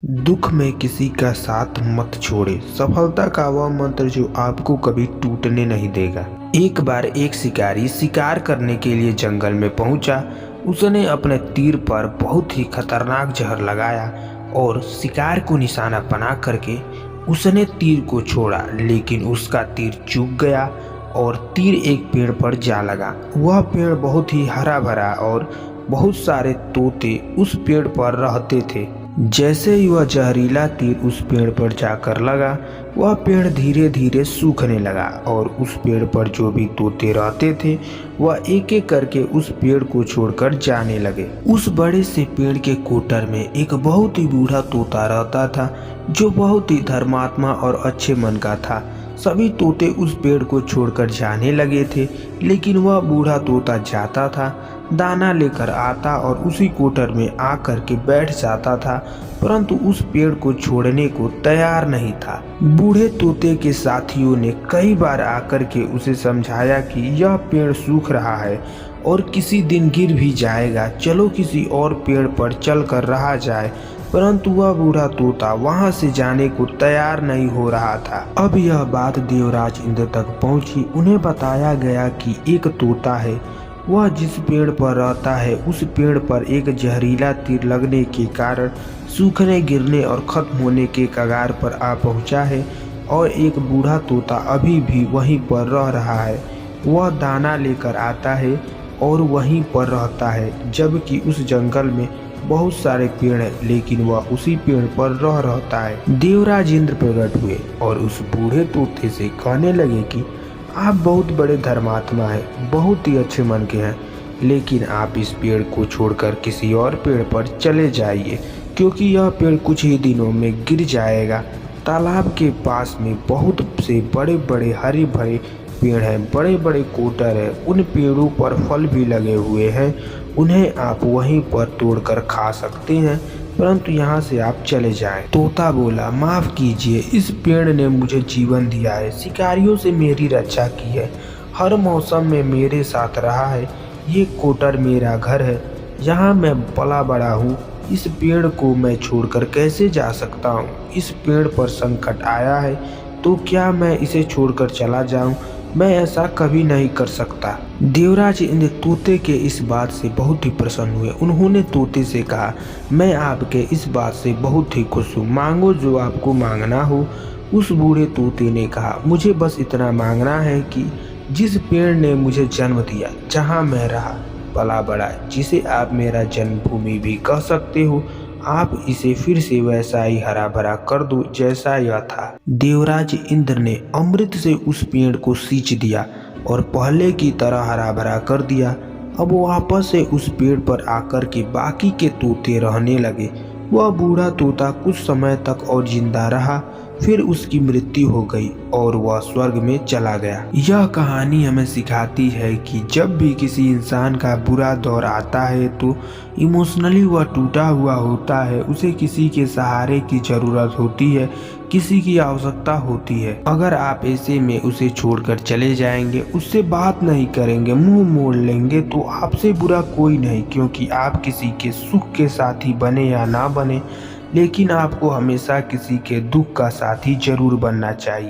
दुख में किसी का साथ मत छोड़े। सफलता का वह मंत्र जो आपको कभी टूटने नहीं देगा। एक बार एक शिकारी शिकार करने के लिए जंगल में पहुंचा। उसने अपने तीर पर बहुत ही खतरनाक जहर लगाया और शिकार को निशाना बना करके उसने तीर को छोड़ा, लेकिन उसका तीर चूक गया और तीर एक पेड़ पर जा लगा। वह पेड़ बहुत ही हरा भरा और बहुत सारे तोते उस पेड़ पर रहते थे। जैसे ही वह जहरीला तीर उस पेड़ पर जाकर लगा, वह पेड़ धीरे धीरे सूखने लगा और उस पेड़ पर जो भी तोते रहते थे वह एक एक करके उस पेड़ को छोड़कर जाने लगे। उस बड़े से पेड़ के कोटर में एक बहुत ही बूढ़ा तोता रहता था, जो बहुत ही धर्मात्मा और अच्छे मन का था। सभी तोते उस पेड़ को छोड़कर जाने लगे थे, लेकिन वह बूढ़ा तोता जाता था, दाना लेकर आता और उसी कोटर में आकर के बैठ जाता था, परंतु उस पेड़ को छोड़ने को तैयार नहीं था। बूढ़े तोते के साथियों ने कई बार आकर के उसे समझाया कि यह पेड़ सूख रहा है और किसी दिन गिर भी जाएगा, चलो किसी और पेड़ पर चल कर रहा जाए, परंतु वह बूढ़ा तोता वहां से जाने को तैयार नहीं हो रहा था। अब यह बात देवराज इंद्र तक पहुंची। उन्हें बताया गया कि एक तोता है, वह जिस पेड़ पर रहता है उस पेड़ पर एक जहरीला तीर लगने के कारण सूखने, गिरने और खत्म होने के कगार पर आ पहुंचा है और एक बूढ़ा तोता अभी भी वहीं पर रह रहा है। वह दाना लेकर आता है और वहीं पर रहता है, जबकि उस जंगल में बहुत सारे पेड़ हैं, लेकिन वह उसी पेड़ पर रहता है। देवराज इंद्र प्रकट हुए और उस बूढ़े तोते से कहने लगे कि आप बहुत बड़े धर्मात्मा हैं, बहुत ही अच्छे मन के हैं, लेकिन आप इस पेड़ को छोड़कर किसी और पेड़ पर चले जाइए, क्योंकि यह पेड़ कुछ ही दिनों में गिर जाएगा। तालाब के पास में बहुत से बड़े बड़े हरे भरे पेड़ हैं, बड़े बड़े कोटर हैं, उन पेड़ों पर फल भी लगे हुए हैं, उन्हें आप वहीं पर तोड़कर खा सकते हैं, परंतु यहाँ से आप चले जाएं। तोता बोला, माफ कीजिए, इस पेड़ ने मुझे जीवन दिया है, शिकारियों से मेरी रक्षा की है, हर मौसम में मेरे साथ रहा है, ये कोटर मेरा घर है, यहाँ मैं पला बड़ा हूँ। इस पेड़ को मैं छोड़कर कैसे जा सकता हूँ? इस पेड़ पर संकट आया है तो क्या मैं इसे छोड़कर चला जाऊं? मैं ऐसा कभी नहीं कर सकता। देवराज इंद्र तोते के इस बात से बहुत ही प्रसन्न हुए। उन्होंने तोते से कहा, मैं आपके इस बात से बहुत ही खुश हूँ, मांगो जो आपको मांगना हो। उस बूढ़े तोते ने कहा, मुझे बस इतना मांगना है कि जिस पेड़ ने मुझे जन्म दिया, जहाँ मैं रहा पला बड़ा, जिसे आप मेरा जन्मभूमि भी कह सकते हो, आप इसे फिर से वैसा ही हरा भरा कर दो जैसा यह था। देवराज इंद्र ने अमृत से उस पेड़ को सींच दिया और पहले की तरह हरा भरा कर दिया। अब वापस से उस पेड़ पर आकर के बाकी के तोते रहने लगे। वह बूढ़ा तोता कुछ समय तक और जिंदा रहा, फिर उसकी मृत्यु हो गई और वह स्वर्ग में चला गया। यह कहानी हमें सिखाती है कि जब भी किसी इंसान का बुरा दौर आता है तो इमोशनली वह टूटा हुआ होता है, उसे किसी के सहारे की ज़रूरत होती है, किसी की आवश्यकता होती है। अगर आप ऐसे में उसे छोड़कर चले जाएंगे, उससे बात नहीं करेंगे, मुंह मोड़ लेंगे, तो आपसे बुरा कोई नहीं, क्योंकि आप किसी के सुख के साथी बने या ना बने, लेकिन आपको हमेशा किसी के दुख का साथी जरूर बनना चाहिए।